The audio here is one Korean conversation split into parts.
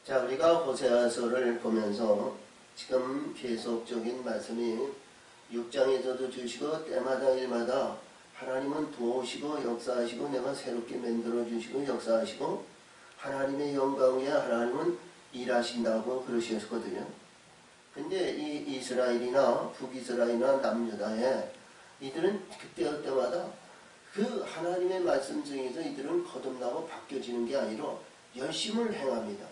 자, 우리가 호세아서를 보면서 지금 계속적인 말씀이 6장에서도 주시고 때마다 일마다 하나님은 도우시고 역사하시고 내가 새롭게 만들어 주시고 역사하시고 하나님의 영광 위에 하나님은 일하신다고 그러셨거든요. 근데 이 이스라엘이나 북이스라엘이나 남유다에 이들은 그때마다 그 하나님의 말씀 중에서 이들은 거듭나고 바뀌어지는 게 아니라 열심을 행합니다.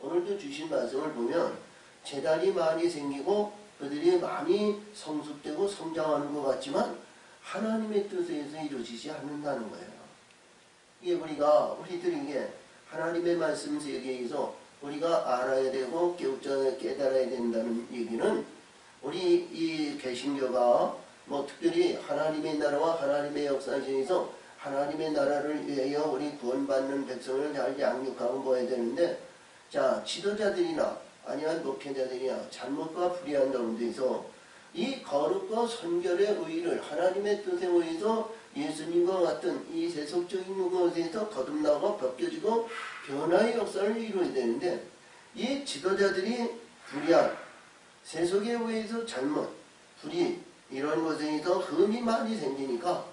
오늘도 주신 말씀을 보면 재단이 많이 생기고 그들이 많이 성숙되고 성장하는 것 같지만 하나님의 뜻에 의해서 이루어지지 않는다는 거예요. 이게 우리들이 이게 하나님의 말씀 세계에서 우리가 알아야 되고 깨달아야 된다는 얘기는 우리 이 개신교가 특별히 하나님의 나라와 하나님의 역사 중에서 하나님의 나라를 위하여 우리 구원받는 백성을 잘 양육하고 보아야 되는데, 자, 지도자들이나 아니면 목회자들이나 잘못과 불의한 가운데서 이 거룩과 선결의 의의를 하나님의 뜻에 의해서 예수님과 같은 이 세속적인 것에서 거듭나고 벗겨지고 변화의 역사를 이루어야 되는데, 이 지도자들이 불의한 세속에 의해서 잘못, 불의 이런 것에서 흠이 많이 생기니까,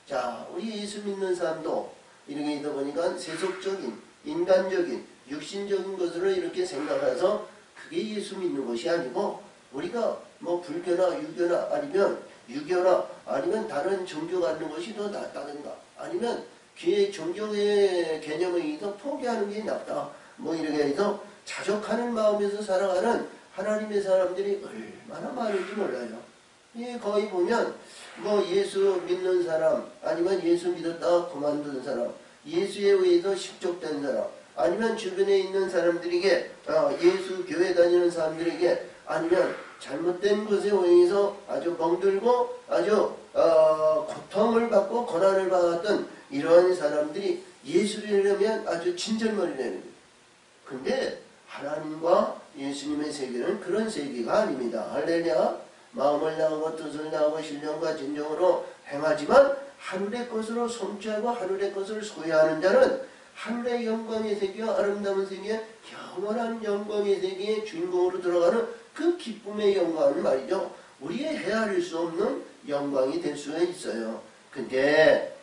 자, 우리 예수 믿는 사람도 이렇게 있다 보니까 세속적인, 인간적인, 육신적인 것으로 이렇게 생각해서 그게 예수 믿는 것이 아니고 우리가 불교나 유교나 아니면 유교나 아니면 다른 종교 갖는 것이 더 낫다든가 아니면 그 종교의 개념에 의해서 포기하는 게 낫다 이렇게 해서 자족하는 마음에서 살아가는 하나님의 사람들이 얼마나 많은지 몰라요. 거의 보면 예수 믿는 사람 아니면 예수 믿었다가 그만둔 사람, 예수에 의해서 십족된 사람, 아니면 주변에 있는 사람들에게 예수 교회 다니는 사람들에게 아니면 잘못된 것에 의해서 아주 멍들고 아주 고통을 받고 고난을 받았던 이런 사람들이 예수를 하면 아주 친절머리를 내는 거예요. 근데 하나님과 예수님의 세계는 그런 세계가 아닙니다. 할렐루야. 마음을 나오고 뜻을 나오고 신령과 진정으로 행하지만 하늘의 것으로 성취하고 하늘의 것을 소유하는 자는 하늘의 영광의 세계와 아름다운 세계, 영원한 영광의 세계의 주인공으로 들어가는 그 기쁨의 영광은 말이죠. 우리의 헤아릴 수 없는 영광이 될 수가 있어요. 근데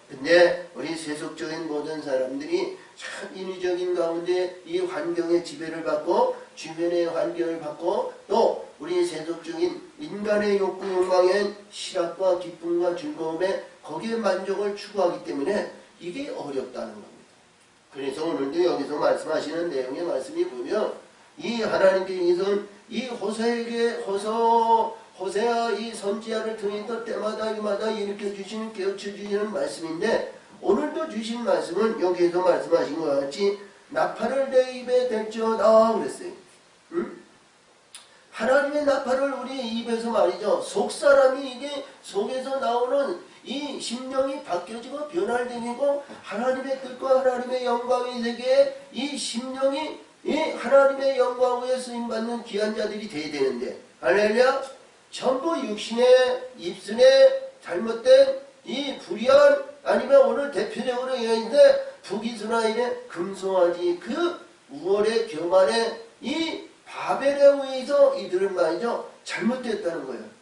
우리 세속적인 모든 사람들이 참 인위적인 가운데 이 환경의 지배를 받고 주변의 환경을 받고 또 우리 세속적인 인간의 욕구 욕망의 실학과 기쁨과 즐거움에 거기에 만족을 추구하기 때문에 이게 어렵다는 겁니다. 그래서 오늘도 여기서 말씀하시는 내용의 말씀이 보면 이 하나님께서는 이 호세아 이 선지자를 통해서 때마다 이마다 일으켜 주시는 깨우쳐 주시는 말씀인데 오늘도 주신 말씀은 여기에서 말씀하신 것 같이 나팔을 내 입에 댈지어다 그랬어요. 응? 하나님의 나팔을 우리 입에서 말이죠. 속사람이 이게 속에서 나오는 이 심령이 바뀌어지고 변화되고 하나님의 뜻과 하나님의 영광의 세계에 이 심령이 이 하나님의 영광 위에 쓰임받는 귀한 자들이 돼야 되는데 할렐루야. 전부 육신의 입술에 잘못된 이 불의한 아니면 오늘 대표적으로 얘기했는데 북이스라엘의 금송아지 그 우월의 교만의 이 바벨에 의해서 이들은 말이죠 잘못됐다는 거예요.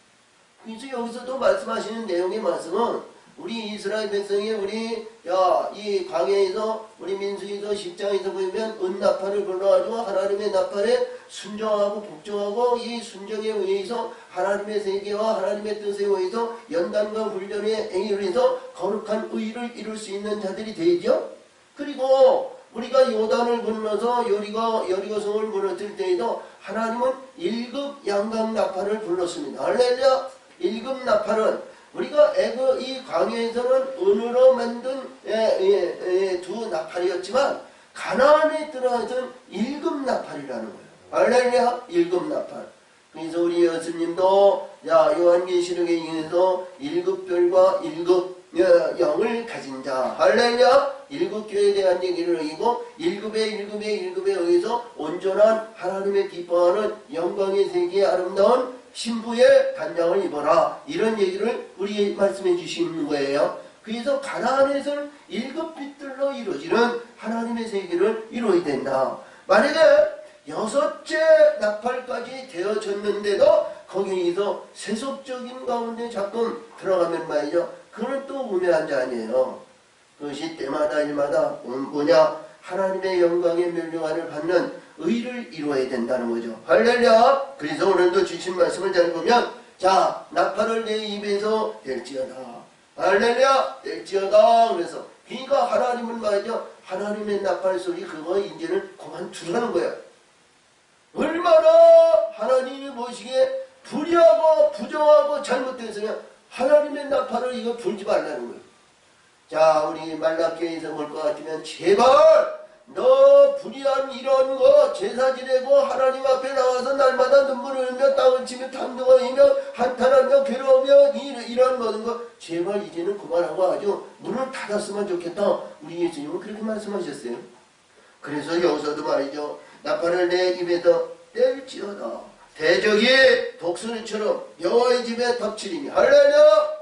그래서 여기서도 말씀하시는 내용의 말씀은 우리 이스라엘 백성이 이 광야에서 우리 민수기서 10장에서 보면 은나팔을 불러가지고 하나님의 나팔에 순종하고 복종하고 이 순종에 의해서 하나님의 세계와 하나님의 뜻에 의해서 연단과 훈련에 의해서 거룩한 의를 이룰 수 있는 자들이 되죠. 그리고 우리가 요단을 건너서 여리고성을 무너뜨릴 때에도 하나님은 1급 양각 나팔을 불렀습니다. 할렐루야. 1급 나팔은 우리가 이 광야에서는 은으로 만든 두 나팔이었지만 가나안에 들어가서는 1급 나팔이라는 거예요. 할렐루야. 1급 나팔. 그래서 우리 예수님도 요한계시록에 의해서 1급 별과 1급 영을 가진 자 할렐루야. 1급 교회에 대한 얘기를 하고 1급에 의해서 온전한 하나님의 기뻐하는 영광의 세계의 아름다운 신부의 단장을 입어라 이런 얘기를 우리 말씀해 주시는 거예요. 그래서 가나안에서는 1급 빛들로 이루어지는 하나님의 세계를 이루어야 된다. 만약에 6째 나팔까지 되어졌는데도 거기서 세속적인 가운데 자꾸 들어가면 말이죠. 그건 또 우매한 자 아니에요. 그것이 때마다 일마다 뭐냐? 하나님의 영광의 멸류관을 받는 의를 이루어야 된다는 거죠. 할렐루야. 그래서 오늘도 주신 말씀을 잘 보면 자, 나팔을 내 입에서 낼지어다. 할렐루야. 낼지어다. 그래서 그러니까 하나님은 말이죠. 하나님의 나팔 소리 그거 이제는 그만두라는 거야. 얼마나 하나님이 보시기에 불의하고 부정하고 잘못돼서요. 하나님의 나팔을 이거 불지 말라는 거예요. 자, 우리 말라교에서 볼 것 같으면 제발 너 불의한 이런 거 제사 지내고 하나님 앞에 나와서 날마다 눈물을 흘며 땅을 치며 탄동하며 한탄하며 괴로우며 이런 모든 거 제발 이제는 그만하고 아주 문을 닫았으면 좋겠다. 우리 예수님은 그렇게 말씀하셨어요. 그래서 여기서도 말이죠. 나팔을 내 입에서 뗄지어다. 대적이 독수리처럼 여호와의 집에 덮치리니 할렐루야.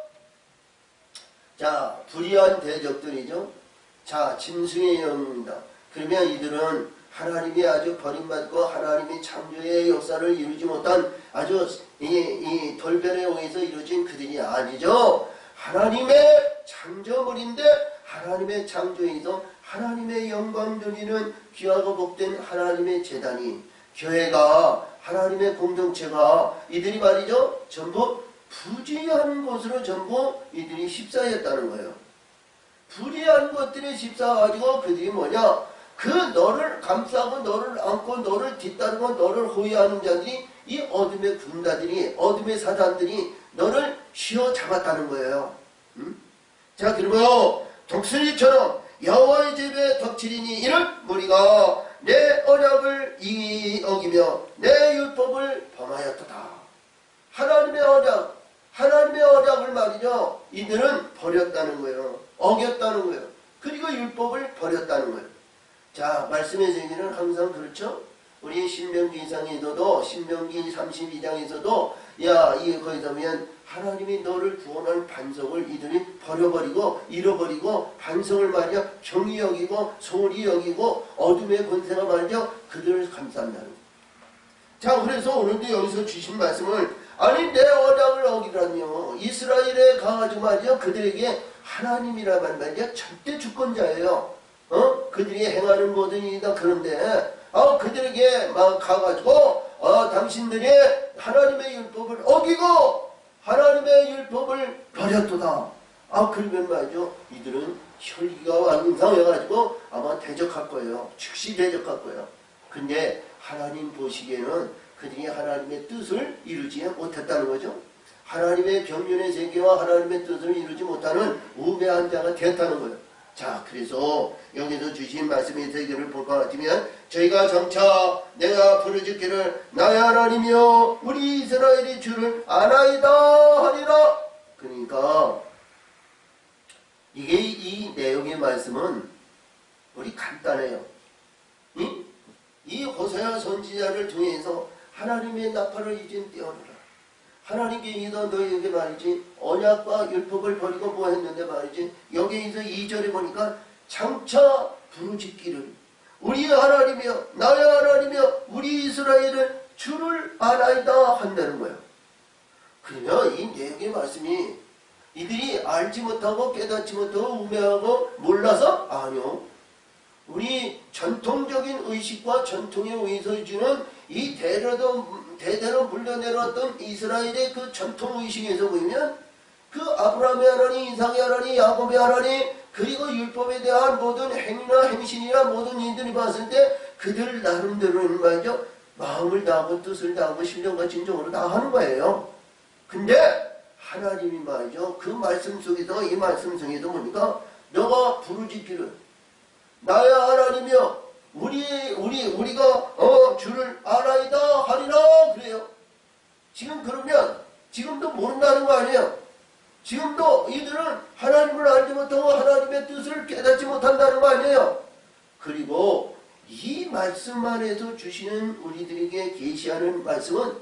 자, 불의한 대적들이죠. 자, 짐승의 영입니다. 그러면 이들은 하나님이 아주 버림받고 하나님이 창조의 역사를 이루지 못한 아주 이 돌변에 의해서 이루어진 그들이 아니죠. 하나님의 창조물인데 하나님의 창조에서 하나님의 영광 누리는 귀하고 복된 하나님의 재단이 교회가 하나님의 공동체가 이들이 말이죠. 전부 부지한 것으로 전부 이들이 휩싸였다는 거예요. 불의한 것들에 휩싸가지고 그들이 뭐냐? 그 너를 감싸고 너를 안고 너를 뒤따르고 너를 호위하는 자들이 이 어둠의 군다들이 어둠의 사단들이 너를 휘어잡았다는 거예요. 자, 그리고 독수리처럼 여호와의 집에 덮치리니 이는 무리가 내 언약을 어기며 내 율법을 범하였도다. 하나님의 언약을 말이죠. 이들은 버렸다는 거예요. 어겼다는 거예요. 그리고 율법을 버렸다는 거예요. 자, 말씀의 세계는 항상 그렇죠. 우리 신명기상에서도 신명기 32장에서도 야, 이 거기다 보면 하나님이 너를 구원한 반석을 이들이 버려버리고 잃어버리고 반석을 말이야 경히 여기고 소홀히 여기고 어둠의 권세가 말이야 그들을 감싼다는 거예요. 자, 그래서 오늘도 여기서 주신 말씀을 아니 내 언약을 어기라니요. 이스라엘에 가가지고 말이야 그들에게 하나님이라만 말이야 절대 주권자예요. 그들이 행하는 모든 일이다. 그런데 그들에게 막 가가지고 당신들이 하나님의 율법을 어기고 하나님의 율법을 버렸도다. 그러면 말이죠. 이들은 혈기가 왕성해가지고 아마 대적할 거예요. 즉시 대적할 거예요. 근데 하나님 보시기에는 그들이 하나님의 뜻을 이루지 못했다는 거죠. 하나님의 경륜의 세계와 하나님의 뜻을 이루지 못하는 우매한 자가 되었다는 거예요. 자, 그래서 여기서 주신 말씀의 세계를 볼 것 같으면 저희가 점차 내가 부르짖기를 나의 하나님이여 우리 이스라엘의 주를 아나이다 하리라. 그러니까 이게 이 내용의 말씀은 우리 간단해요. 이 호세아 선지자를 통해서 하나님의 나팔을 이젠 떼어내라. 하나님께서 너희에게 말이지 언약과 율법을 버리고 뭐 했는데 말이지 여기에서 2절에 보니까 장차 부르짖기를 우리 하나님이여 나의 하나님이여 우리 이스라엘은 주를 아나이다 한다는 거예요. 그러면 이 내용의 말씀이 이들이 알지 못하고 깨닫지 못하고 우매하고 몰라서 아니요. 우리 전통적인 의식과 전통에 의해서 주는 이 대대로 물려내려왔던 이스라엘의 그 전통의식에서 보면 그 아브라함의 하나님, 이삭의 하나님, 야곱의 하나님 그리고 율법에 대한 모든 행위나 행신이나 모든 이들이 봤을 때 그들 나름대로는 말이죠. 마음을 다하고 뜻을 다하고 신령과 진정으로 다 하는 거예요. 근데 하나님이 말이죠. 그 말씀 속에서 이 말씀 중에도 보니까 너가 부르짖기를 나의 하나님이여 우리가 주를 아나이다 하리라 그래요. 지금 그러면 지금도 모른다는 거 아니에요. 지금도 이들은 하나님을 알지 못하고 하나님의 뜻을 깨닫지 못한다는 거 아니에요. 그리고 이 말씀 안에서 주시는 우리들에게 계시하는 말씀은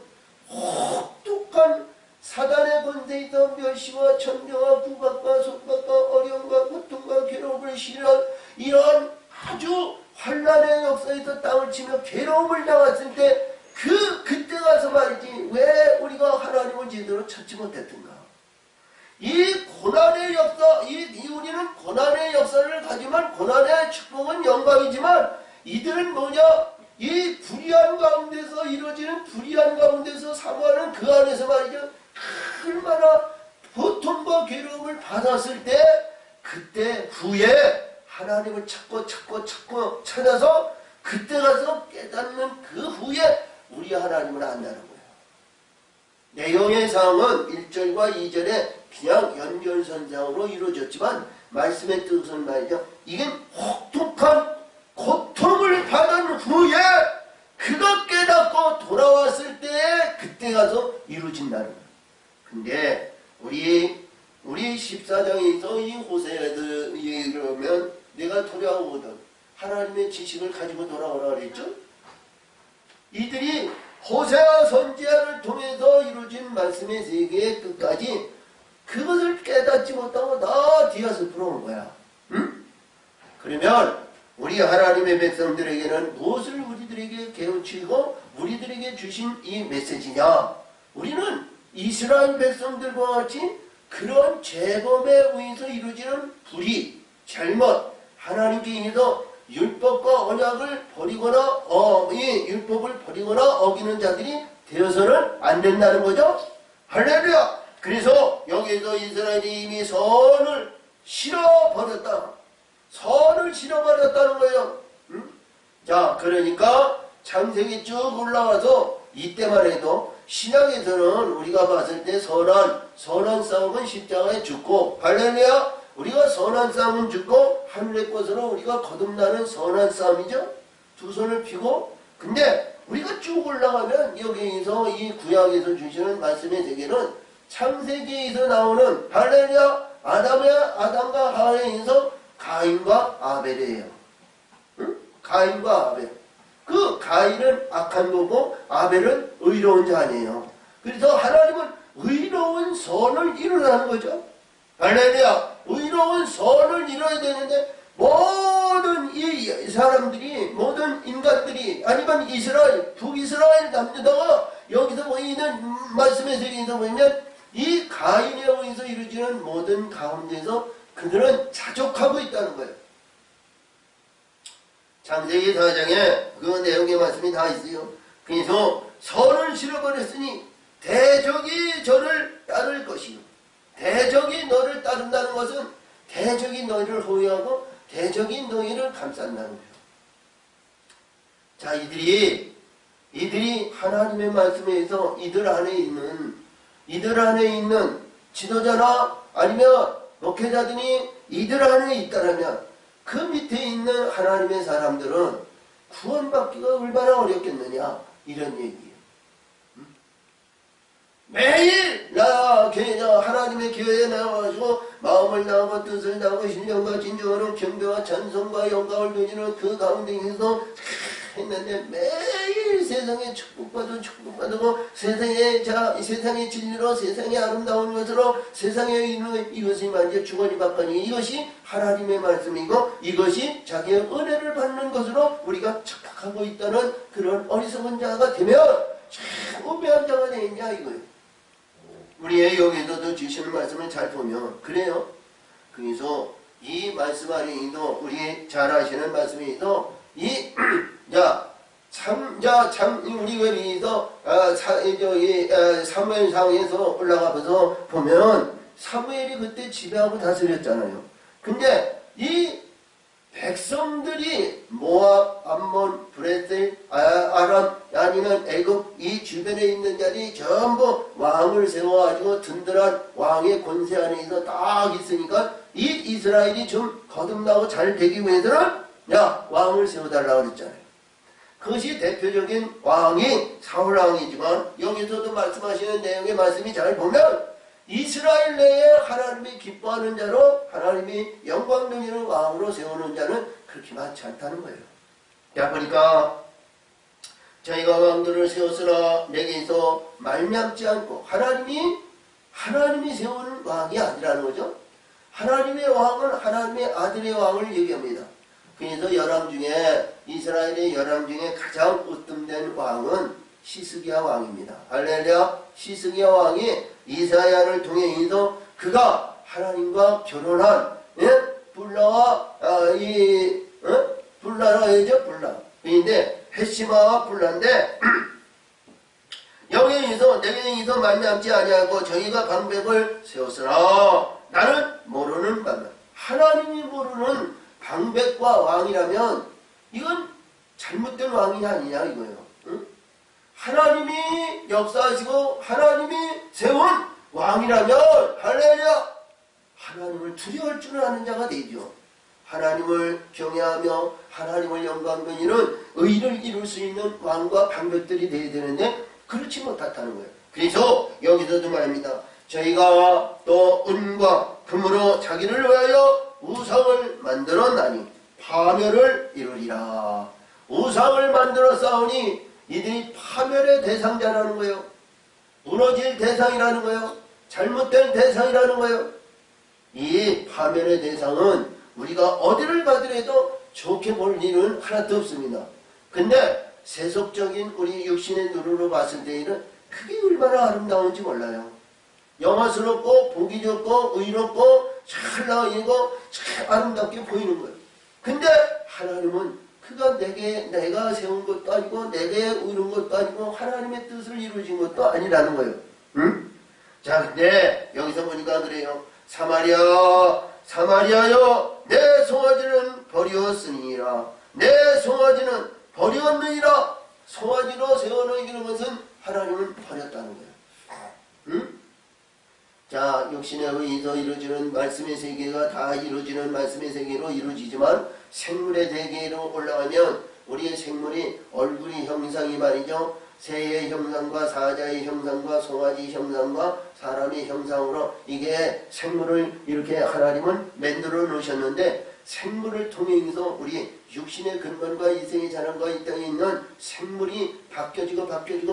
혹독한 사단의 권세에서 멸시와 천대와 부각과 속박과 어려움과 고통과 괴로움을 실현한 이러한 아주 환란의 역사에서 땅을 치며 괴로움을 당했을 때 그때 가서 말이지 왜 우리가 하나님을 제대로 찾지 못했던가. 이 고난의 역사, 우리는 고난의 역사를 가지만 고난의 축복은 영광이지만 이들은 뭐냐? 이 불의한 가운데서 이루어지는 불의한 가운데서 사모하는 그 안에서 말이죠. 얼마나 고통과 괴로움을 받았을 때 그때 후에 하나님을 찾고 찾아서 그때 가서 깨닫는 그 후에 우리 하나님을 안다는 거예요. 내용의 사항은 1절과 2절에 그냥 연결선상으로 이루어졌지만 말씀의 뜻은 말이죠. 이게 혹독한 고통을 받은 후에 그것 깨닫고 돌아왔을 때 그때 가서 이루어진다는 거예요. 근데 우리 14장에서 이 호세아들 이러면 내가 돌아오거든 하나님의 지식을 가지고 돌아오라 그랬죠. 이들이 호세아 선지자를 통해서 이루어진 말씀의 세계의 끝까지 그것을 깨닫지 못하고 다 뒤에서 들어온 거야. 응? 그러면 우리 하나님의 백성들에게는 무엇을 우리들에게 깨우치고 우리들에게 주신 이 메시지냐? 우리는 이스라엘 백성들과 같이 그런 죄범에 의해서 이루어지는 불의, 잘못, 하나님께 의해서 율법과 언약을 버리거나 이 율법을 버리거나 어기는 자들이 되어서는 안 된다는 거죠. 할렐루야. 그래서 여기에서 이스라엘이 이미 선을 실어버렸다. 선을 실어버렸다는 거예요. 응? 자, 그러니까 창세기 쭉 올라와서 이때만 해도 신약에서는 우리가 봤을 때 선한 싸움은 십자가에 죽고, 할렐루야. 우리가 선한 싸움은 죽고 하늘의 것으로 우리가 거듭나는 선한 싸움이죠. 두 손을 피고. 근데 우리가 쭉 올라가면 여기에서 이 구약에서 주시는 말씀의 세계는 창세기에서 나오는 할렐루야 아담과 하와에서 가인과 아벨이에요. 응? 가인과 아벨. 그 가인은 악한 거고 아벨은 의로운 자 아니에요. 그래서 하나님은 의로운 선을 이루라는 거죠. 할렐루야. 의로운 선을 이뤄야 되는데 모든 이 사람들이 모든 인간들이 아니면 이스라엘 북이스라엘 남유다가 여기서 보이는 말씀의 세계에서 보면 이 가인에 의해서 이루어지는 모든 가운데서 그들은 자족하고 있다는 거예요. 창세기 4장에 그 내용의 말씀이 다 있어요. 그래서 선을 실어버렸으니 대적이 저를 따를 것이요. 대적이 너를 따른다는 것은 대적이 너희를 호위하고 대적이 너희를 감싼다는 거예요. 자, 이들이 하나님의 말씀에 의해서 이들 안에 있는 지도자나 아니면 목회자들이 이들 안에 있다라면 그 밑에 있는 하나님의 사람들은 구원받기가 얼마나 어렵겠느냐 이런 얘기예요. 매일 하나님의 교회에 나와가지고 마음을 다하고 뜻을 다하고 신령과 진정으로 경배와 찬송과 영광을 드리는 그 가운데에서 했는데 매일 세상에 축복받고 세상의 진리로 세상의 아름다운 것으로 세상에 있는 이것이 만약 주거니 받거니 이것이 하나님의 말씀이고 이것이 자기의 은혜를 받는 것으로 우리가 착각하고 있다는 그런 어리석은 자가 되면 참 우매한 자가 되겠냐 이거예요. 우리의 여기에서도 주시는 말씀을 잘 보면 그래요. 그래서 이 말씀 안에도 우리 잘 아시는 말씀에도 우리 여기서 사무엘상에서 올라가서 보면 사무엘이 그때 지배하고 다스렸잖아요. 근데 이 백성들이 모압, 암몬, 브레셀, 아람 아니면 애굽 이 주변에 있는 자들이 전부 왕을 세워가지고 든든한 왕의 권세 안에서 딱 있으니까 이 이스라엘이 좀 거듭나고 잘 되기 위해서는 왕을 세워달라고 그랬잖아요. 그것이 대표적인 왕이 사울왕이지만 여기서도 말씀하시는 내용의 말씀이 잘 보면 이스라엘 내에 하나님이 기뻐하는 자로 하나님이 영광 누리는 왕으로 세우는 자는 그렇게 많지 않다는 거예요. 자, 보니까 저희가 왕들을 세웠으나 내게서 말미암지 않고 하나님이 세우는 왕이 아니라는 거죠. 하나님의 왕은 하나님의 아들의 왕을 얘기합니다. 그래서 열왕 중에 이스라엘의 열왕 중에 가장 으뜸된 왕은 시스기야 왕입니다. 할렐루야. 시스기야 왕이 이사야를 통해서 그가 하나님과 결혼한 불라와 불라라 해죠. 불라. 그런데 헤시마와 불라인데 여기에서 내게서 말미암지 아니하고 저희가 방백을 세웠으나 나는 모르는 방백. 하나님이 모르는 방백과 왕이라면 이건 잘못된 왕이 아니냐 이거예요. 응? 하나님이 역사하시고 하나님이 세운 왕이라면 할렐루야 하나님을 두려워할 줄 아는 자가 되죠. 하나님을 경외하며 하나님을 영광드리는 의를 이룰 수 있는 왕과 방백들이 되어야 되는데 그렇지 못하다는 거예요. 그래서 여기서도 말합니다. 저희가 또 은과 금으로 자기를 위하여 우상을 만들었나니 파멸을 이루리라. 우상을 만들어 싸우니 이들이 파멸의 대상자라는 거예요. 무너질 대상이라는 거예요. 잘못된 대상이라는 거예요. 이 파멸의 대상은 우리가 어디를 가더라도 좋게 볼 일은 하나도 없습니다. 근데 세속적인 우리 육신의 눈으로 봤을 때에는 그게 얼마나 아름다운지 몰라요. 영화스럽고 보기 좋고 의롭고 찰나이고 참 아름답게 보이는 거예요. 근데 하나님은 그가 내가 세운 것도 아니고 내게 이룬 것도 아니고 하나님의 뜻을 이루어진 것도 아니라는 거예요. 응? 자, 근데 여기서 보니까 그래요. 사마리아여 내 송아지는 버리었으니라. 내 송아지는 버리었느니라. 송아지로 세워놓이는 것은 하나님은 버렸다는 거예요. 응? 자, 육신에 의해서 이루어지는 말씀의 세계가 다 이루어지는 말씀의 세계로 이루어지지만 생물의 세계로 올라가면 우리의 생물이 얼굴의 형상이 말이죠. 새의 형상과 사자의 형상과 송아지 형상과 사람의 형상으로 이게 생물을 이렇게 하나님은 만들어 놓으셨는데 생물을 통해서 우리 육신의 근본과 이생의 자랑과 이 땅에 있는 생물이 바뀌어지고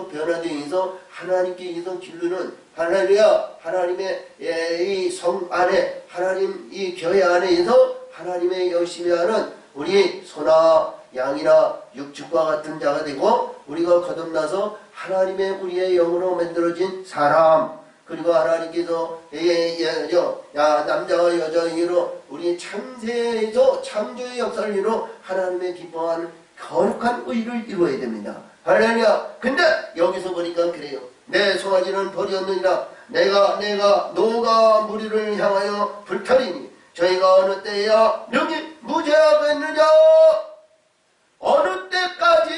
변화되어서 하나님께 의해서 기르는 할렐루야 하나님의 이 성 안에 하나님 이 교회 안에서 하나님의 열심히 하는 우리 소나 양이나 육축과 같은 자가 되고 우리가 거듭나서 하나님의 우리의 영으로 만들어진 사람 그리고 하나님께서 남자와 여자이로 우리 창세에서 창조의 역사를 이루어 하나님의 기뻐하는 거룩한 의를 이루어야 됩니다. 할렐루야. 근데 여기서 보니까 그래요. 내 송아지는 버렸느니라. 내가 노가 무리를 향하여 불탈이니 저희가 어느 때야 능히 무죄하겠느냐. 어느 때까지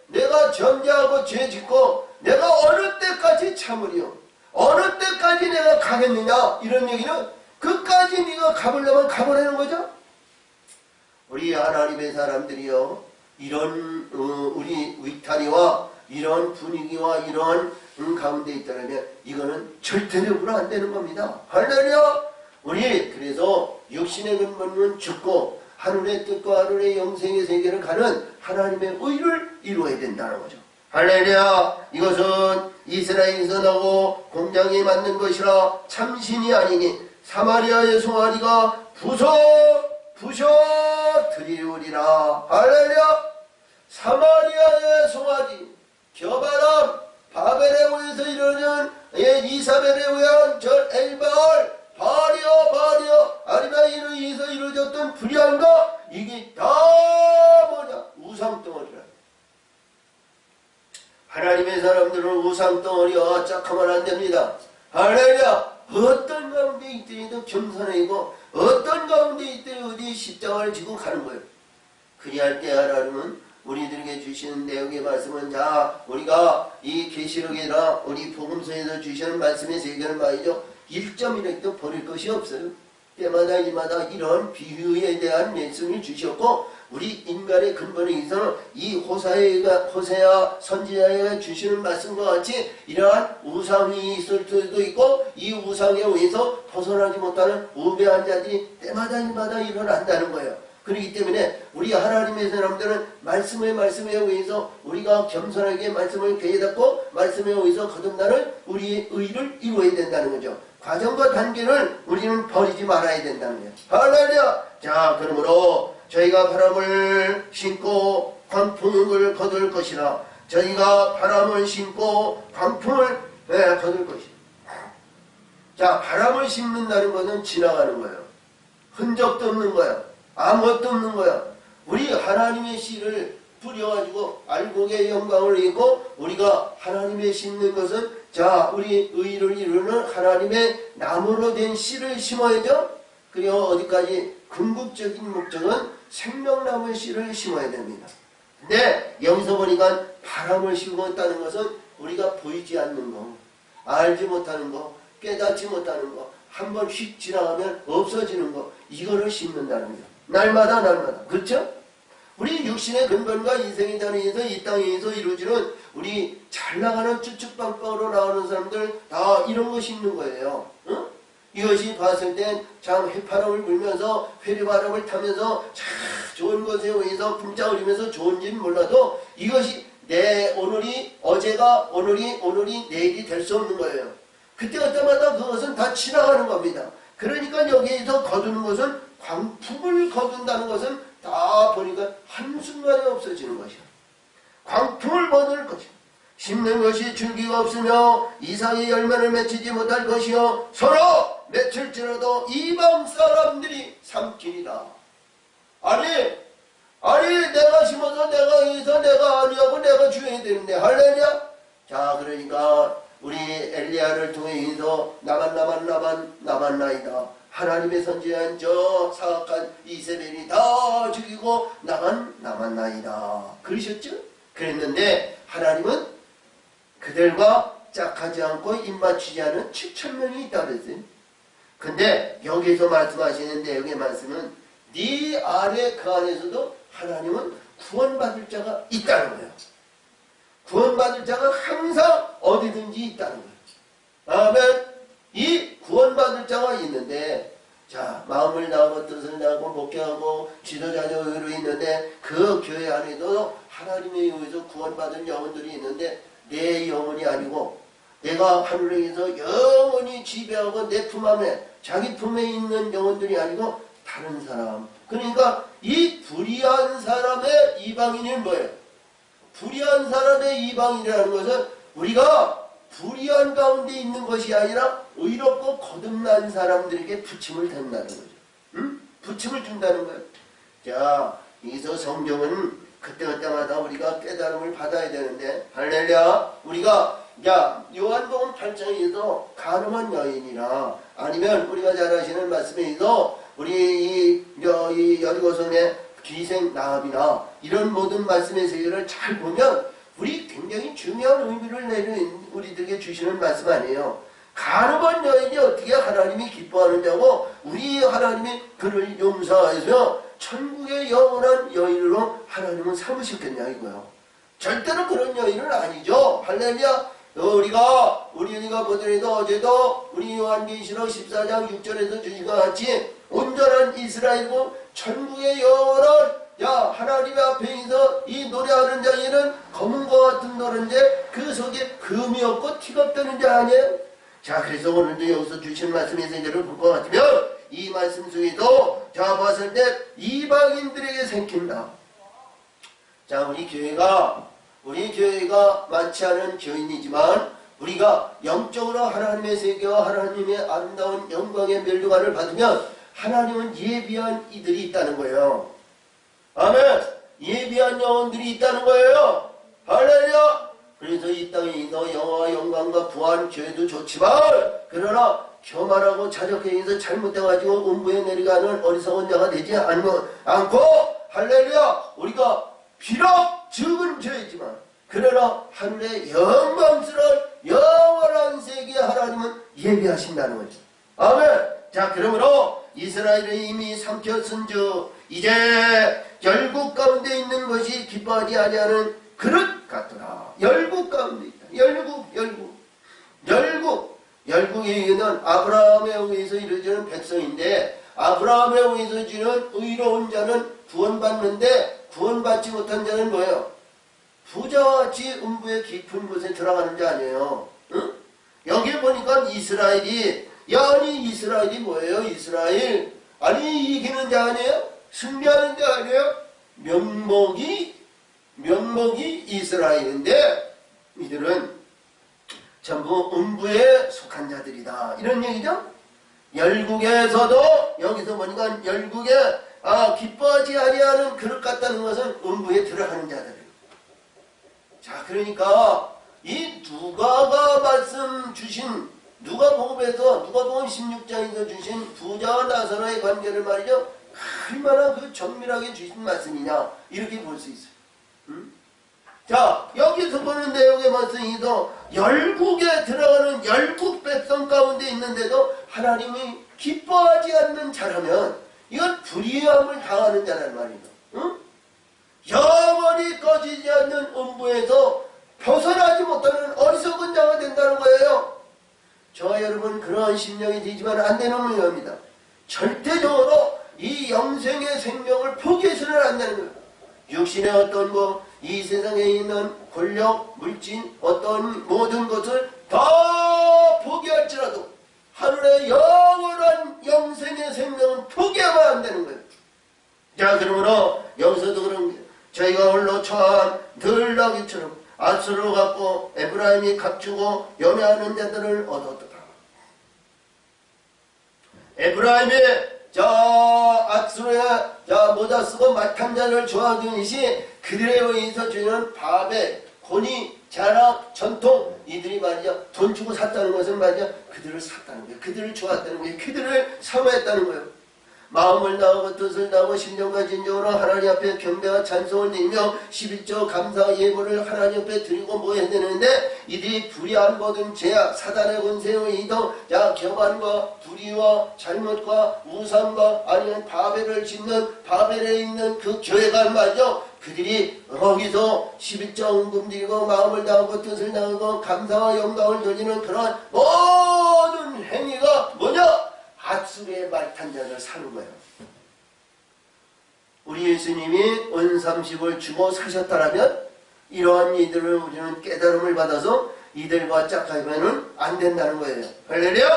내가 전제하고 죄짓고 내가 어느 때까지 참으리요. 어느 때까지 내가 가겠느냐. 이런 얘기는 끝까지 네가 가보려면 가보라는 거죠. 우리 하나님의 사람들이요 이런 우리 위탈이와 이런 분위기와 이런 가운데 있다면 이거는 절대적으로 안 되는 겁니다. 할렐루야. 우리 그래서 육신의 근본은 죽고 하늘의 뜻과 하늘의 영생의 세계를 가는 하나님의 의를 이루어야 된다는 거죠. 할렐루야. 이것은 이스라엘에서 나고 공장에 맞는 것이라 참신이 아니니 사마리아의 송아지가 부셔 드리우리라. 할렐루야. 사마리아의 송아지 겨바람 바벨에 의해서 이루어진 이사벨에 의한 저 엘바알 바리어 아리마이에 의해서 이루어졌던 불의함과 이게 다 뭐냐 우상덩어리라. 하나님의 사람들은 우상덩어리와 짝하면 안됩니다. 할렐루야. 어떤 가운데 있더라도 겸손하고 어떤 가운데 있더라도 어디 십자가를 지고 가는 거예요. 그리할 때 하나님은 우리들에게 주시는 내용의 말씀은 자 우리가 이 계시록이나 우리 복음서에서 주시는 말씀의 세계는 말이죠. 1점이라도 버릴 것이 없어요. 때마다 일마다 이런 비유에 대한 말씀을 주셨고 우리 인간의 근본에 있어서 이 호세아 선지자가 주시는 말씀과 같이 이러한 우상이 있을 수도 있고 이 우상에 의해서 벗어나지 못하는 우매한 자들이 때마다 일마다 일어난다는 거예요. 그렇기 때문에 우리 하나님의 사람들은 말씀에 의해서 우리가 겸손하게 말씀을 깨닫고 말씀에 의해서 거듭나는 우리의 의를 이루어야 된다는 거죠. 과정과 단계를 우리는 버리지 말아야 된다는 거예요. 할렐루야. 자 그러므로 저희가 바람을 신고 광풍을 거둘 것이라. 저희가 바람을 신고 광풍을 거둘 것이라. 자, 바람을 심는다는 것은 지나가는 거예요. 흔적도 없는 거야. 아무것도 없는 거야. 우리 하나님의 씨를 뿌려가지고 알곡의 영광을 이고 우리가 하나님의 심는 것은 자, 우리 의를 이루는 하나님의 나무로 된 씨를 심어야죠. 그리고 어디까지 궁극적인 목적은 생명나무의 씨를 심어야 됩니다. 근데 여기서 보니까 바람을 심었다는 것은 우리가 보이지 않는 거, 알지 못하는 거, 깨닫지 못하는 거, 한번 휙 지나가면 없어지는 거, 이거를 심는다는 거예요. 날마다 날마다. 그렇죠? 우리 육신의 근본과 인생의 자리에서 이 땅에서 이루어지는 우리 잘 나가는 쭈쭈빵빵으로 나오는 사람들 다 이런 거 심는 거예요. 응? 이것이 봤을 땐 참 해바람을 불면서 회리바람을 타면서 참 좋은 것에 의해서 분짜 흐리면서 좋은지는 몰라도 이것이 내 오늘이 어제가 오늘이 내일이 될 수 없는 거예요. 그때마다 그것은 다 지나가는 겁니다. 그러니까 여기에서 거두는 것은 광풍을 거둔다는 것은 다 보니까 한순간에 없어지는 것이야. 광풍을 거둘 것이야. 심는 것이 줄기가 없으며 이상의 열매를 맺히지 못할 것이요 서로 맺힐지라도 이방 사람들이 삼키리라. 아니 내가 심어서 내가 해서 내가 아니하고 내가 주어야 되는데 할렐루야. 자, 그러니까 우리 엘리야를 통해서 나만 나이다. 하나님의 선지한 저 사악한 이세벨이 다 죽이고 나만 나이다. 그러셨죠? 그랬는데 하나님은 그들과 짝하지 않고 입맞추지 않은 7,000명이 있다 그랬어요. 근데 여기서 말씀하시는 내용의 말씀은 네 아래 그 안에서도 하나님은 구원받을 자가 있다는 거예요. 구원받을 자가 항상 어디든지 있다는 거예요. 아멘. 이 구원받을 자가 있는데 자, 마음을 나오고 뜻을 나오고 목회하고 지도자적으로 있는데 그 교회 안에도 하나님의 의해서 구원받은 영혼들이 있는데 내 영혼이 아니고 내가 하늘에서 영원히 지배하고 내 품 안에 자기 품에 있는 영혼들이 아니고 다른 사람. 그러니까 이 불의한 사람의 이방인은 뭐예요? 불의한 사람의 이방인이라는 것은 우리가 불의한 가운데 있는 것이 아니라 의롭고 거듭난 사람들에게 부침을 댄다는 거죠. 응? 부침을 준다는 거예요. 자, 여기서 성경은 그때마다 우리가 깨달음을 받아야 되는데 할렐루야. 우리가 요한복음 8장에서 가늠한 여인이라 아니면 우리가 잘 아시는 말씀에서 우리 이 여리고성의 기생 나합이나 이런 모든 말씀의 세계를 잘 보면 우리 굉장히 중요한 의미를 내는 우리들에게 주시는 말씀 아니에요. 가늠한 여인이 어떻게 하나님이 기뻐하는 자고 우리 하나님이 그를 용서하여서 천국의 영원한 여인으로 하나님은 삼으셨겠냐 이거요. 절대로 그런 여인은 아니죠. 할렐루야. 우리가 보더라도 어제도 우리 요한계시록 14장 6절에서 주신 것 같이 온전한 이스라엘이고 천국의 영원한 하나님 앞에서 이 노래하는 자에는 검은과 같은 노래인데 그 속에 금이 없고 티가 없다는 자 아니에요? 자, 그래서 오늘도 여기서 주신 말씀의 세계를 볼 것 같으면 이 말씀 중에도 자 봤을 때 이방인들에게 생긴다. 자, 우리 교회가 많지 않은 교인이지만 우리가 영적으로 하나님의 세계와 하나님의 아름다운 영광의 멸류관을 받으면 하나님은 예비한 이들이 있다는 거예요. 아멘. 예비한 영혼들이 있다는 거예요. 할렐루야. 그래서 이 땅에 있는 영화와 영광과 부한 교회도 좋지만 그러나 교만하고 자력행위에서 잘못돼가지고 음부에 내려가는 어리석은 자가 되지 않고 할렐루야. 우리가 비록 적은 죄이지만 그러나 하늘의 영광스러운 영원한 세계에 하나님은 예비하신다는 거죠. 아멘. 자, 그러므로 이스라엘은 이미 삼켰은즉 이제 열국 가운데 있는 것이 기뻐하지 아니하는 그릇 같더라. 열국 가운데 있다. 열국에 의한 아브라함에 의해서 이루어지는 백성인데 아브라함에 의해서 주는 의로운 자는 구원받는데 구원받지 못한 자는 뭐예요? 부자와 같이 음부의 깊은 곳에 들어가는 자 아니에요. 응? 여기 보니까 이스라엘이 아니 이스라엘이 뭐예요? 이스라엘 아니 이기는 자 아니에요? 승리하는 데 아니에요? 명목이 이스라엘인데 이들은 전부 음부에 속한 자들이다. 이런 얘기죠. 열국에서도 여기서 보니까 열국에 기뻐하지 아니하는 그릇 같다는 것은 음부에 들어가는 자들이에요. 자, 그러니까 이 누가가 말씀 주신 누가복음에서 누가복음 16장에서 주신 부자와 나사로의 관계를 말이죠. 얼마나 그 정밀하게 주신 말씀이냐 이렇게 볼 수 있어요. 자, 여기서 보는 내용의 말씀이도 열국에 들어가는 열국 백성 가운데 있는데도 하나님이 기뻐하지 않는 자라면 이건 불의함을 당하는 자란 말이죠. 영원히 꺼지지 않는 음부에서 벗어나지 못하는 어리석은 자가 된다는 거예요. 저와 여러분 그러한 심령이 되지만 안 되는 문제입니다. 절대적으로 이 영생의 생명을 포기해서는 안 되는 거예요. 육신의 어떤 이 세상에 있는 권력, 물질, 어떤 모든 것을 다 포기할지라도 하늘의 영원한 영생의 생명은 포기하면 안 되는 거예요. 자, 그러므로 여기서도 그런 게 저희가 홀로 처한 들나귀처럼 아수를 갖고 에브라임이 갖추고 연애하는 자들을 얻었다. 에브라임이 아수르에 모자 쓰고 말탄 자를 좋아하듯이 그들에 의해서 주는 바벨, 권위, 자랑, 전통 이들이 말이죠. 돈 주고 샀다는 것은 말이죠. 그들을 샀다는 거예요. 그들을 좋아했다는 거예요. 그들을 사모했다는 거예요. 마음을 다하고 뜻을 다하고 신령과 진정으로 하나님 앞에 경배와 찬송을 드리며 11조 감사 예물을 하나님 앞에 드리고 뭐 해야 되는데 이들이 불의한 모든 죄악 사단의 권세의 이동 교만과 불의와 잘못과 우상과 아니면 바벨을 짓는 바벨에 있는 그 교회가 말이죠. 그들이 거기서 11조 은금 드리고 마음을 다하고 뜻을 다하고 감사와 영광을 돌리는 그런 모든 행위가 뭐냐? 아수르의 말탄자를 사는 거예요. 우리 예수님이 은 30을 주고 사셨다라면 이러한 이들을 우리는 깨달음을 받아서 이들과 짝하면은 안 된다는 거예요. 할렐루야!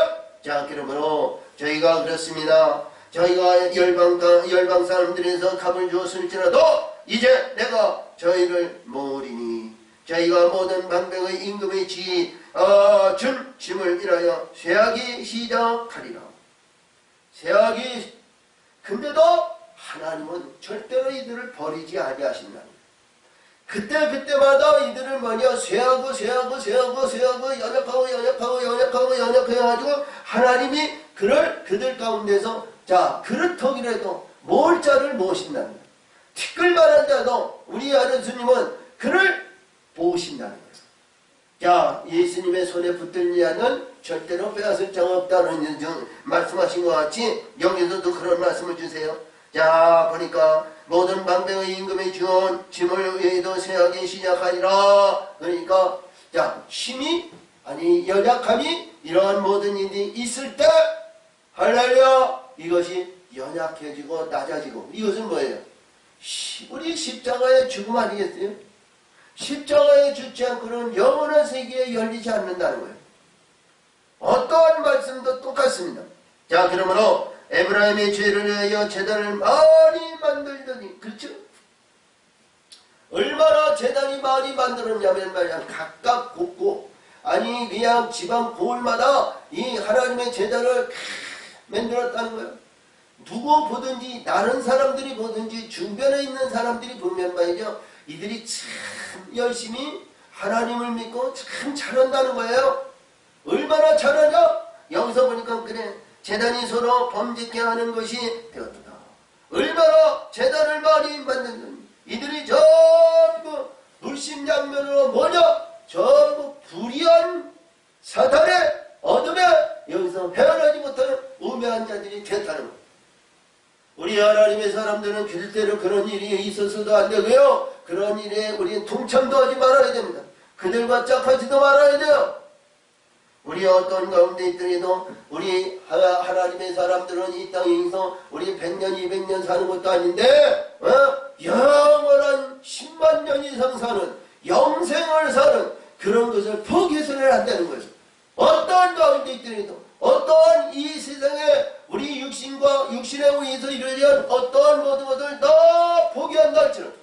자, 그러므로 저희가 그렇습니다. 저희가 열방 사람들에서 값을 주었을지라도 이제 내가 저희를 모으리니 저희가 모든 방백의 임금의 준 짐을 인하여 쇠하기 시작하리라. 쇠하기 근데도 하나님은 절대로 이들을 버리지 아니하신다. 그때마다 이들을 쇠하고 연약하고 해가지고 하나님이 그들 가운데서 그렇더기라도 모을 자를 모으신다는 거예요. 티끌만한 자도 우리 예수님은 그를 모으신다는 거예요. 자, 예수님의 손에 붙들지 않는 절대로 빼앗을 자가 없다는 말씀하신 것 같이 여기서도 그런 말씀을 주세요. 자, 보니까 모든 방백의 임금의 주온 짐을 의해도 쇠하기 시작하리라. 그러니까 힘이 아니 연약함이 이러한 모든 일이 있을 때 할렐루야 이것이 연약해지고 낮아지고 이것은 뭐예요? 우리 십자가의 죽음 아니겠어요? 십자가에 죽지 않고는 영원한 세계에 열리지 않는다는 거예요. 어떠한 말씀도 똑같습니다. 자, 그러므로 에브라임의 죄를 위하여 제단을 많이 만들더니 그렇죠? 얼마나 제단이 많이 만들었냐면 말이야 각각 곱고 아니 그냥 지방 고을마다 이 하나님의 제단을 만들었다는 거예요. 누구 보든지 다른 사람들이 보든지 주변에 있는 사람들이 보면 말이죠. 이들이 참 열심히 하나님을 믿고 참 잘한다는 거예요. 얼마나 잘하냐? 여기서 보니까 그래 제단이 서로 범죄케 하는 것이 되었다. 얼마나 제단을 많이 만드는 이들이 전부 물심양면으로 전부 불의한 사탄의 어둠에 여기서 헤어나지 못하는 우매한 자들이 됐다는 것. 우리 하나님의 사람들은 그들대로 그런 일이 있어서도 안 되고요. 그런 일에 우리는 동참도 하지 말아야 됩니다. 그들과 짝하지도 말아야 돼요. 우리 어떤 가운데 있더라도 우리 하나님의 사람들은 이 땅에서 우리 100년 200년 사는 것도 아닌데 영원한 10만 년 이상 사는 영생을 사는 그런 것을 포기해서는 안 되는 거예요. 어떠한 가운데 있더라도 어떠한 이 세상에 우리 육신과 육신에 의해서 이루어진 어떠한 모든 것을 다 포기한다 할지라도.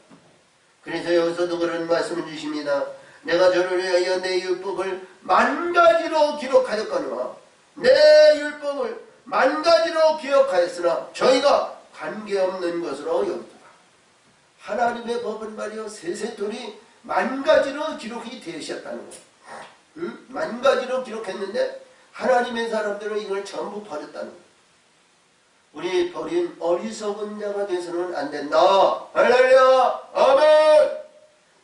그래서 여기서도 그런 말씀을 주십니다. 내가 저를 위하여 내 율법을 만 가지로 기록하였거니와 내 율법을 만 가지로 기억하였으나 저희가 관계없는 것으로 여기더라. 하나님의 법은 말이요 세세토리 만 가지로 기록이 되셨다는 거예요. 응? 만 가지로 기록했는데 하나님의 사람들은 이걸 전부 버렸다는 거예요. 우리 버린 어리석은 자가 돼서는 안 된다. 할렐루야. 아멘.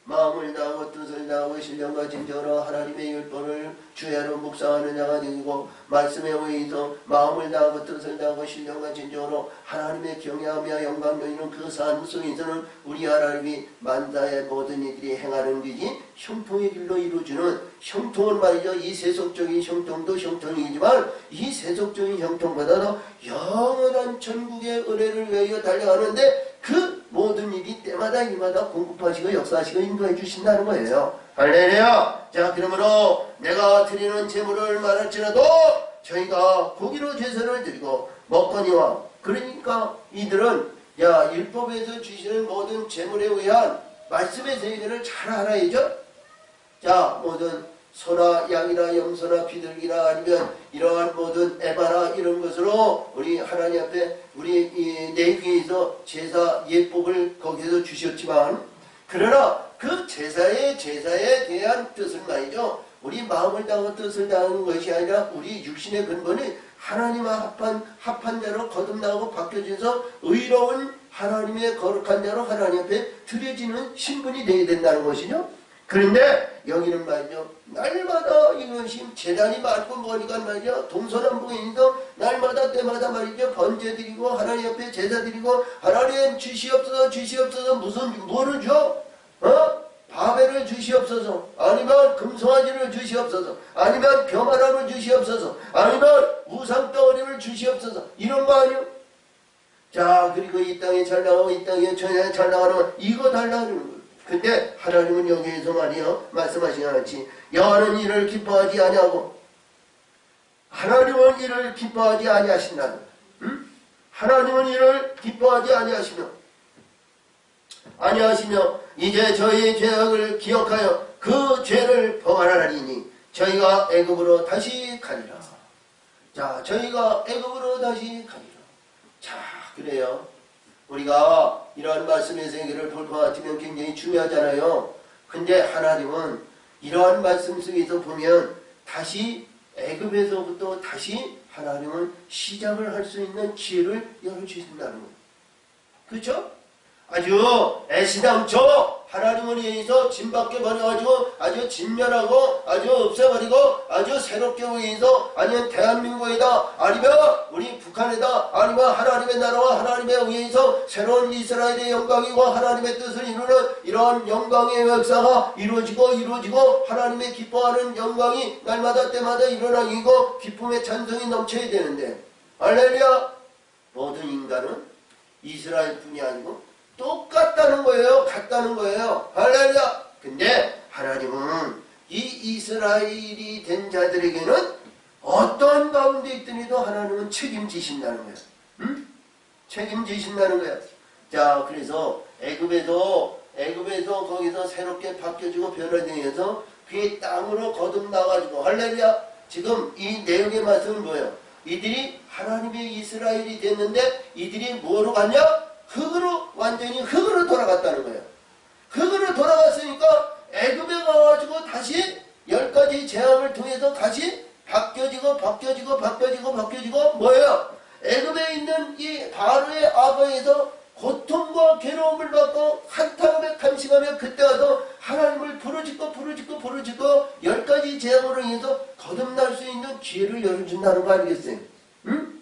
마음을 다하고 뜻을 다하고 신령과 진정으로 하나님의 율법을 주야로 묵상하는 자가 되고 말씀에 의해서 마음을 다하고 뜻을 다하고 신령과 진정으로 하나님의 경외하며 영광 여기는 그 삶 속에서는 우리 하나님이 만사의 모든 이들이 행하는 길이 형통의 길로 이루어지는 형통은 말이죠. 이 세속적인 형통도 형통이지만 이 세속적인 형통보다도 영원한 천국의 은혜를 위하여 달려가는데 그 모든 일이 때마다 일마다 공급하시고 역사하시고 인도해 주신다는 거예요. 할렐루야. 자, 그러므로 내가 드리는 제물을 말할지라도 저희가 고기로 제사를 드리고 먹거니와, 그러니까 이들은 율법에서 주시는 모든 제물에 의한 말씀의 세계를 잘 알아야죠. 자, 모든 소나 양이나 염소나 비둘기나 아니면 이러한 모든 에바나 이런 것으로 우리 하나님 앞에 우리 이 내귀에서 제사 예법을 거기에서 주셨지만, 그러나 그 제사에 대한 뜻은 말이죠. 우리 마음을 다하고 뜻을 다하는 것이 아니라 우리 육신의 근본이 하나님과 합한 자로 거듭나고 바뀌어져서 의로운 하나님의 거룩한 자로 하나님 앞에 드려지는 신분이 되어야 된다는 것이죠. 그런데 여기는 말이죠. 날마다 이것이 재단이 많고 뭐니까 말이죠. 동서남북에 있어 날마다 때마다 말이죠. 번제 드리고 하나님 앞에 제사 드리고 하나님 주시옵소서 무슨 뭐를 줘? 바벨을 주시옵소서, 아니면 금송아지를 주시옵소서, 아니면 병아람을 주시옵소서, 아니면 우상덩어리를 주시옵소서, 이런 거 아니요? 자, 그리고 이 땅에 잘 나가고 이 땅에 전에 잘 나가는 이거 달라는 거예요. 근데 하나님은 여기에서 말이요 말씀하시지 않지. 여호와는 이를 기뻐하지 아니하고 하나님은 이를 기뻐하지 아니하신다는 거예요. 응? 하나님은 이를 기뻐하지 아니하시며 이제 저희의 죄악을 기억하여 그 죄를 범하나니 저희가 애굽으로 다시 가리라. 자, 저희가 애굽으로 다시 가리라. 자, 그래요. 우리가 이러한 말씀의 세계를 볼 것 같으면 굉장히 중요하잖아요. 근데 하나님은 이러한 말씀 속에서 보면 다시 애굽에서부터 다시 하나님은 시작을 할 수 있는 기회를 열어주신다는 거예요. 그렇죠? 아주 애시당초 하나님을 위해서 진밖에 버려가지고 아주 진멸하고 아주 없애버리고 아주 새롭게 위해서 아니면 대한민국에다 아니면 우리 북한에다 아니면 하나님의 나라와 하나님의 의해서 새로운 이스라엘의 영광이고 하나님의 뜻을 이루는 이러한 영광의 역사가 이루어지고 하나님의 기뻐하는 영광이 날마다 때마다 일어나고 기쁨의 찬송이 넘쳐야 되는데, 할렐루야. 모든 인간은 이스라엘뿐이 아니고 똑같다는 거예요. 같다는 거예요. 할렐루야. 근데 하나님은 이 이스라엘이 된 자들에게는 어떤 가운데 있더니도 하나님은 책임지신다는 거예요. 응? 책임지신다는 거예요. 자, 그래서 애굽에서 거기서 새롭게 바뀌어지고 변화되어서 그 땅으로 거듭나가지고, 할렐루야. 지금 이 내용의 말씀은 뭐예요? 이들이 하나님의 이스라엘이 됐는데 이들이 뭐로 갔냐? 완전히 흙으로 돌아갔다는 거예요. 흙으로 돌아갔으니까 애굽에 가가지고 다시 10가지 재앙을 통해서 다시 바뀌어지고 뭐예요? 애굽에 있는 이 바로의 아버에서 고통과 괴로움을 받고 한탄하며 탄식하며 그때 가서 하나님을 부르짖고 10가지 재앙으로 인해서 거듭날 수 있는 기회를 열어준다는 거 아니겠어요? 응?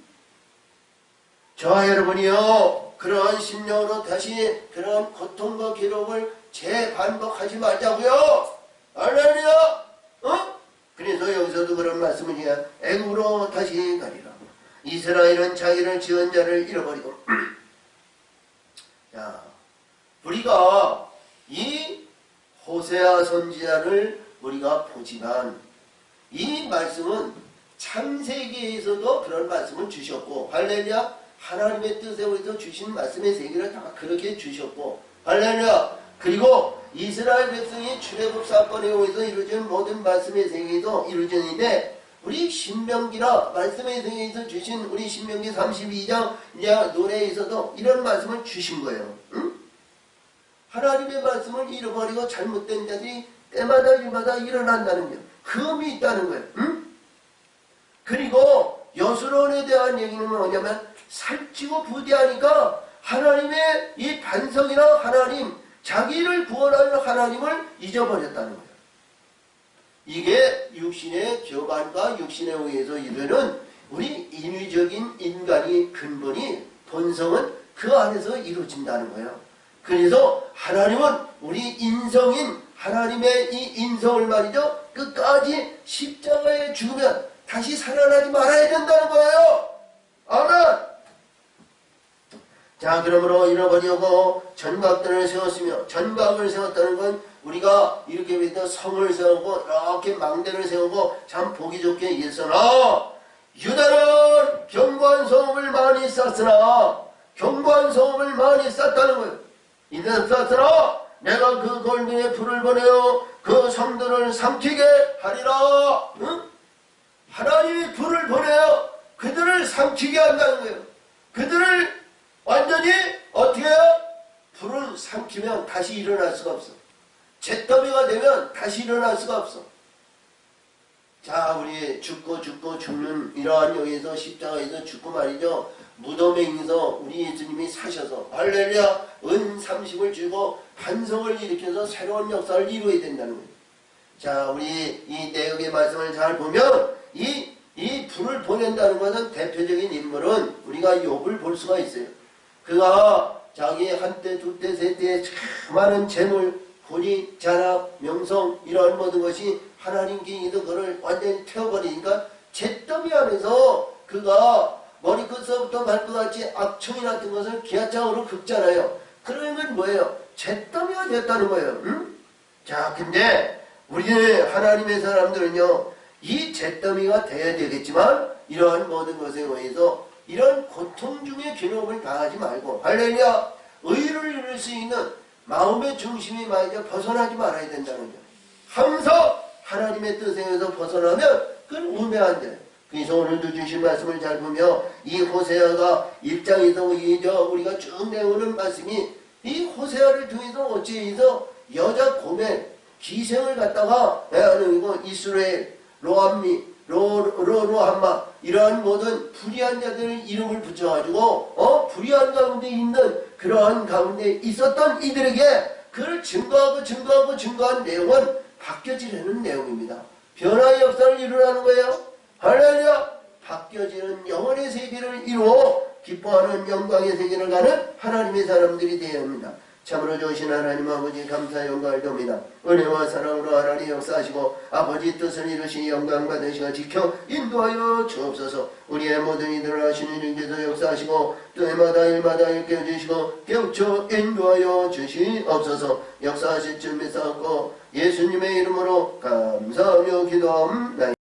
저와 여러분이요, 그러한 심령으로 다시 그러한 고통과 괴로움을 재반복하지 말자고요. 할렐루야. 그래서 여기서도 그런 말씀을 해야 애굽으로 다시 가리라. 이스라엘은 자기를 지은 자를 잃어버리고 자, 우리가 이 호세아 선지자를 우리가 보지만 이 말씀은 창세기에서도 그런 말씀을 주셨고, 할렐루야, 하나님의 뜻에 의해서 주신 말씀의 세계를 다 그렇게 주셨고, 할렐루야, 그리고 이스라엘 백성이 출애굽 사건에 의해서 이루어진 모든 말씀의 세계도 이루어졌는데, 우리 신명기라 말씀의 세계에서 주신 우리 신명기 32장 노래에서도 이런 말씀을 주신 거예요. 응? 하나님의 말씀을 잃어버리고 잘못된 자들이 때마다 일마다 일어난다는 거예요. 금이 있다는 거예요. 응? 그리고 여수론에 대한 얘기는 뭐냐면, 살찌고 부대하니까 하나님의 이 반석이나 하나님, 자기를 구원하는 하나님을 잊어버렸다는 거예요. 이게 육신의 교만과 육신에 의해서 이르는 우리 인위적인 인간의 근본이, 본성은 그 안에서 이루어진다는 거예요. 그래서 하나님은 우리 인성인 하나님의 이 인성을 말이죠, 끝까지 십자가에 죽으면 다시 살아나지 말아야 된다는 거예요. 아멘. 자, 그러므로 잃어버리고 전각들을 세웠으며, 전각을 세웠다는 건 우리가 이렇게 해서 성을 세우고 이렇게 망대를 세우고 참 보기 좋게 일어나, 유다는 견고한 성읍을 많이 쌓으나, 견고한 성읍을 많이 쌓았다는 거예요. 이는 쌓으나 내가 그 골방에 불을 보내어 그 성들을 삼키게 하리라. 응? 하나님이 불을 보내어 그들을 삼키게 한다는 거예요. 그들을 완전히 어떻게 해요? 불을 삼키면 다시 일어날 수가 없어. 잿더미가 되면 다시 일어날 수가 없어. 자, 우리 죽고 죽는 이러한 여기서 십자가에서 죽고 말이죠, 무덤에 있어서 우리 예수님이 사셔서 할렐루야 은 30을 주고 반성을 일으켜서 새로운 역사를 이루어야 된다는 거예요. 자, 우리 이 내역의 말씀을 잘 보면 이 불을 보낸다는 것은 대표적인 인물은 우리가 욥을 볼 수가 있어요. 그가 자기 한때 두때 세때 많은 재물, 권위, 자랑, 명성 이러한 모든 것이 하나님께 있는 그를 완전히 태워버리니까 잿더미 안에서 그가 머리끝서부터 발끝까지 악청이 났던 것을 기아장으로 긁잖아요. 그러면 뭐예요? 잿더미가 됐다는 거예요. 응? 자, 근데 우리는 하나님의 사람들은요, 이 잿더미가 돼야 되겠지만 이러한 모든 것에 의해서 이런 고통 중에 괴로움을 당하지 말고, 할렐루야, 의를 이룰 수 있는 마음의 중심이 말이죠, 벗어나지 말아야 된다는 거예요. 항상 하나님의 뜻에 의해서 벗어나면 그건 우매한데, 그래서 오늘도 주신 말씀을 잘 보며 이 호세아가 1장에서 우리가 쭉 내오는 말씀이, 이 호세아를 통해서 어찌해서 여자 고멜 기생을 갖다가 이스라엘, 로암미, 로함마 이러한 모든 불의한 자들의 이름을 붙여가지고 불의한 가운데 있는 그러한 가운데 있었던 이들에게 그를 증거한 내용은 바뀌어지려는 내용입니다. 변화의 역사를 이루라는 거예요. 할렐루야! 바뀌어지는 영원의 세계를 이루어 기뻐하는 영광의 세계를 가는 하나님의 사람들이 되어야 합니다. 참으로 좋으신 하나님 아버지 감사 영광을 돕니다. 은혜와 사랑으로 하나님 역사하시고 아버지 뜻을 이루시 영광 받으시고 지켜 인도하여 주옵소서. 우리의 모든 이들을 하시는 중에서 역사하시고 때마다 일마다 일깨워 주시고 격초 인도하여 주시옵소서. 역사하실 줄 믿사옵고 예수님의 이름으로 감사하며 기도합니다.